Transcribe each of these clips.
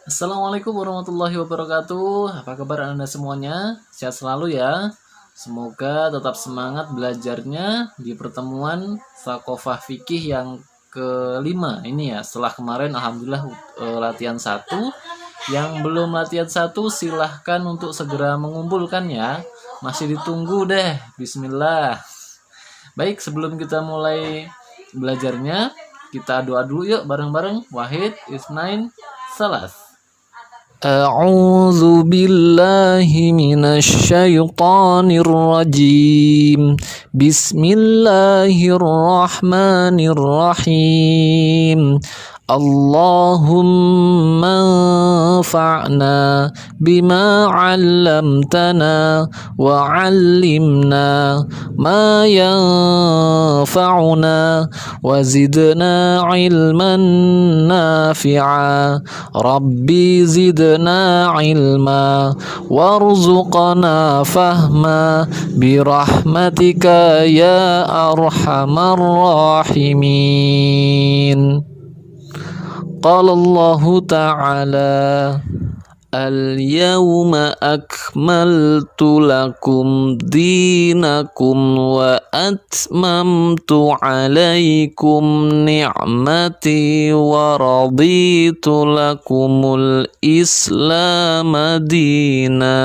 Assalamualaikum warahmatullahi wabarakatuh. Apa kabar Anda semuanya? Sehat selalu ya. Semoga tetap semangat belajarnya di pertemuan Thaqofah Fikih yang kelima ini ya. Setelah kemarin alhamdulillah latihan satu. Yang belum latihan satu silahkan untuk segera mengumpulkan ya. Masih ditunggu deh. Bismillah. Baik, sebelum kita mulai belajarnya, kita doa dulu yuk bareng-bareng. Wahid, Isnain, Salas. أعوذ بالله من الشيطان الرجيم بسم الله الرحمن الرحيم اللهم انفعنا بما علمتنا وعلمنا ما ينفعنا وزدنا علما نافعا ربي زدنا علما وارزقنا فهما برحمتك يا أرحم الراحمين. قال الله تعالى اليوم أكملت لكم دينكم وأتممت عليكم نعمتي ورضيت لكم الإسلام دينا.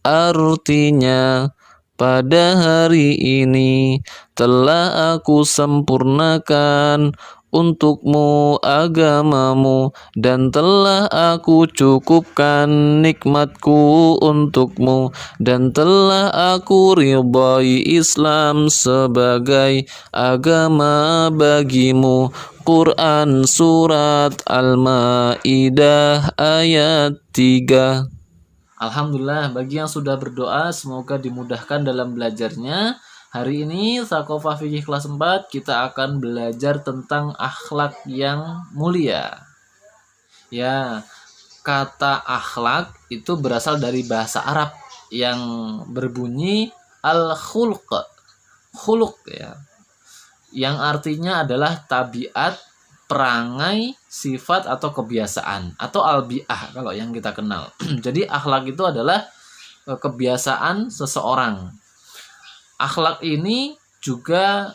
Artinya, pada hari ini telah aku sempurnakan untukmu agamamu dan telah aku cukupkan nikmatku untukmu dan telah aku ridhai Islam sebagai agama bagimu. Quran Surat Al-Ma'idah ayat 3. Alhamdulillah, bagi yang sudah berdoa semoga dimudahkan dalam belajarnya. Hari ini Thaqofah Fikih kelas 4 kita akan belajar tentang akhlak yang mulia. Ya, kata akhlak itu berasal dari bahasa Arab yang berbunyi al-khuluq. Khuluq ya. Yang artinya adalah tabiat, perangai, sifat atau kebiasaan atau albiah kalau yang kita kenal. Jadi akhlak itu adalah kebiasaan seseorang. Akhlak ini juga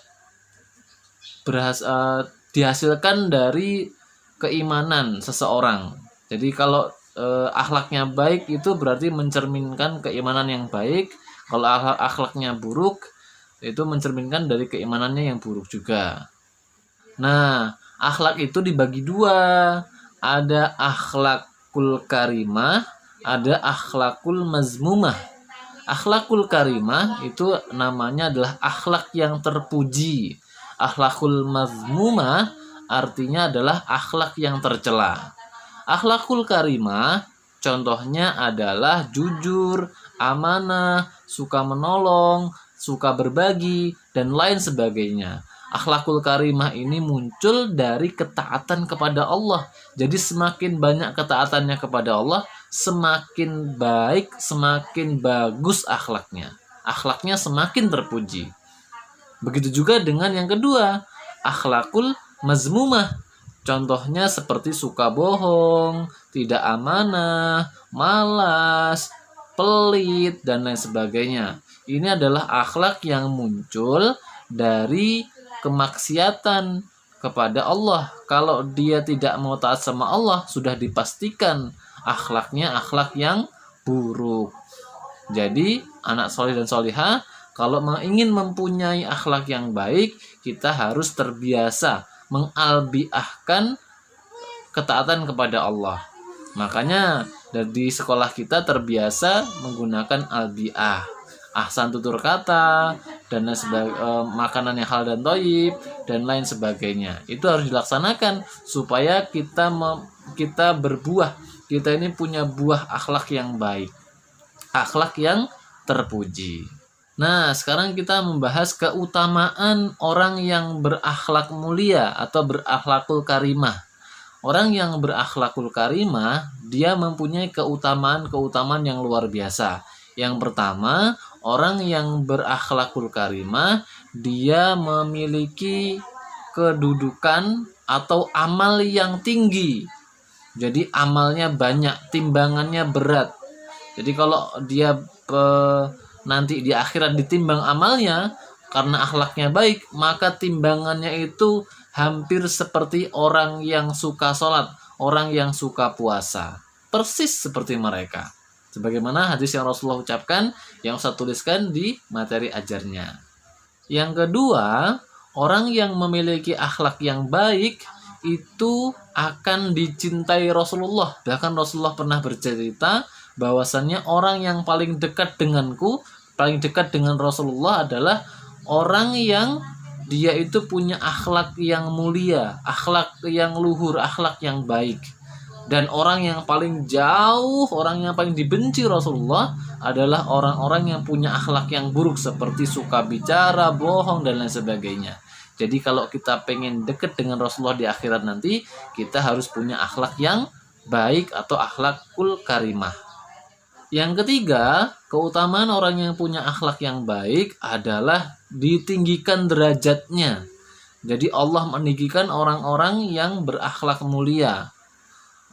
dihasilkan dari keimanan seseorang. Jadi kalau akhlaknya baik itu berarti mencerminkan keimanan yang baik. Kalau akhlaknya buruk itu mencerminkan dari keimanannya yang buruk juga. Nah, akhlak itu dibagi dua. Ada akhlakul karimah, ada akhlakul mazmumah. Akhlakul karimah itu namanya adalah akhlak yang terpuji. Akhlakul mazmumah artinya adalah akhlak yang tercela. Akhlakul karimah contohnya adalah jujur, amanah, suka menolong, suka berbagi, dan lain sebagainya. Akhlakul karimah ini muncul dari ketaatan kepada Allah. Jadi semakin banyak ketaatannya kepada Allah, semakin baik, semakin bagus akhlaknya. Akhlaknya semakin terpuji. Begitu juga dengan yang kedua, akhlakul mazmumah. Contohnya seperti suka bohong, tidak amanah, malas, pelit, dan lain sebagainya. Ini adalah akhlak yang muncul dari kemaksiatan kepada Allah. Kalau dia tidak mau taat sama Allah, sudah dipastikan akhlaknya akhlak yang buruk. Jadi anak soleh dan solihah kalau ingin mempunyai akhlak yang baik, kita harus terbiasa mengalbiahkan ketaatan kepada Allah. Makanya dari sekolah kita terbiasa menggunakan albiah, ahsan tutur kata, dan makanan yang halal dan thayyib, dan lain sebagainya. Itu harus dilaksanakan supaya kita berbuah. Kita ini punya buah akhlak yang baik, akhlak yang terpuji. Nah, sekarang kita membahas keutamaan orang yang berakhlak mulia atau berakhlakul karimah. Orang yang berakhlakul karimah, dia mempunyai keutamaan-keutamaan yang luar biasa. Yang pertama, orang yang berakhlakul karimah, dia memiliki kedudukan atau amal yang tinggi Jadi amalnya banyak, timbangannya berat. Jadi kalau dia nanti di akhirat ditimbang amalnya karena akhlaknya baik, maka timbangannya itu hampir seperti orang yang suka sholat, orang yang suka puasa. Persis seperti mereka. Sebagaimana hadis yang Rasulullah ucapkan, yang saya tuliskan di materi ajarnya. Yang kedua, orang yang memiliki akhlak yang baik itu akan dicintai Rasulullah. Bahkan Rasulullah pernah bercerita bahwasannya orang yang paling dekat denganku, paling dekat dengan Rasulullah adalah orang yang dia itu punya akhlak yang mulia, akhlak yang luhur, akhlak yang baik. Dan orang yang paling jauh, orang yang paling dibenci Rasulullah adalah orang-orang yang punya akhlak yang buruk seperti suka bicara, bohong, dan lain sebagainya. Jadi kalau kita pengen deket dengan Rasulullah di akhirat nanti, kita harus punya akhlak yang baik atau akhlakul karimah. Yang ketiga, keutamaan orang yang punya akhlak yang baik adalah ditinggikan derajatnya. Jadi Allah meninggikan orang-orang yang berakhlak mulia.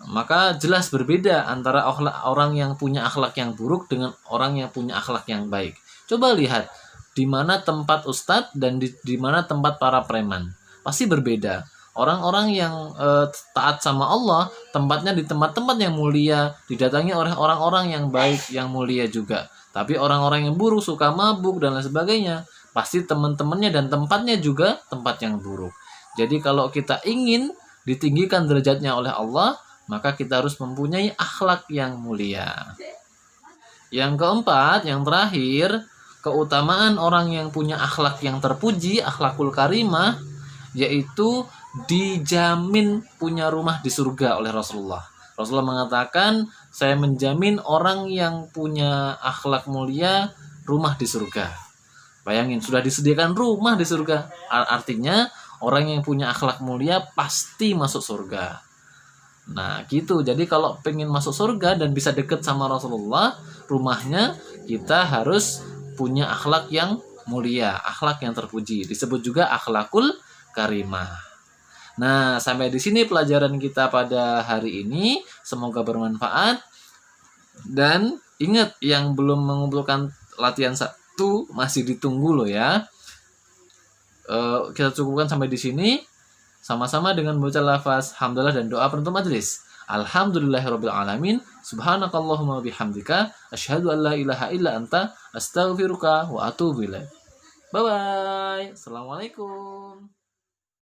Maka jelas berbeda antara orang yang punya akhlak yang buruk dengan orang yang punya akhlak yang baik. Coba lihat di mana tempat ustadz dan di mana tempat para preman. Pasti berbeda. Orang-orang yang taat sama Allah, tempatnya di tempat-tempat yang mulia, didatangi oleh orang-orang yang baik, yang mulia juga. Tapi orang-orang yang buruk, suka mabuk dan lain sebagainya, pasti teman-temannya dan tempatnya juga tempat yang buruk. Jadi kalau kita ingin ditinggikan derajatnya oleh Allah, maka kita harus mempunyai akhlak yang mulia. Yang keempat, yang terakhir, keutamaan orang yang punya akhlak yang terpuji, akhlakul karimah, yaitu dijamin punya rumah di surga oleh Rasulullah. Rasulullah mengatakan, saya menjamin orang yang punya akhlak mulia rumah di surga. Bayangin, sudah disediakan rumah di surga. Artinya, orang yang punya akhlak mulia pasti masuk surga. Nah gitu, jadi kalau pengen masuk surga dan bisa deket sama Rasulullah, rumahnya kita harus punya akhlak yang mulia, akhlak yang terpuji. Disebut juga akhlakul karimah. Nah, sampai di sini pelajaran kita pada hari ini. Semoga bermanfaat. Dan ingat, yang belum mengumpulkan latihan 1 masih ditunggu loh ya. Kita cukupkan sampai di sini. Sama-sama dengan membaca lafaz hamdalah dan doa penutup majelis. Alhamdulillahirabbil alamin. Subhanakallahumma bihamdika asyhadu an la ilaha illa anta astaghfiruka wa atubu ilaik. Bye bye. Assalamualaikum.